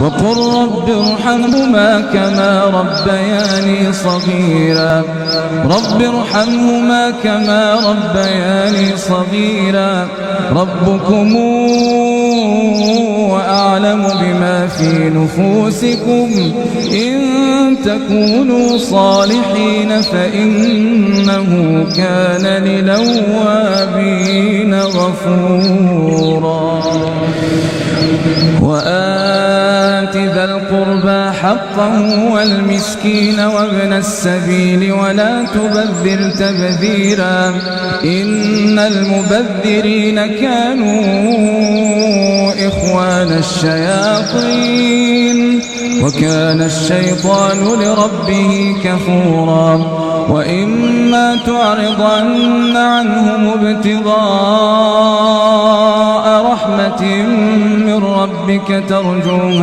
وقل رب ارحمهما كما ربياني صغيرا رب ارحمهما كما ربياني صغيرا ربكم وأعلم بما في نفوسكم إن تكونوا صالحين فإنه كان للأوابين غفورا وآت ذا القربى حقه والمسكين وابن السبيل ولا تبذر تبذيرا إن المبذرين كانوا إخوان الشياطين وكان الشيطان لربه كفورا وإما تعرضن عنهم ابتغاء رحمة من ربك ترجوها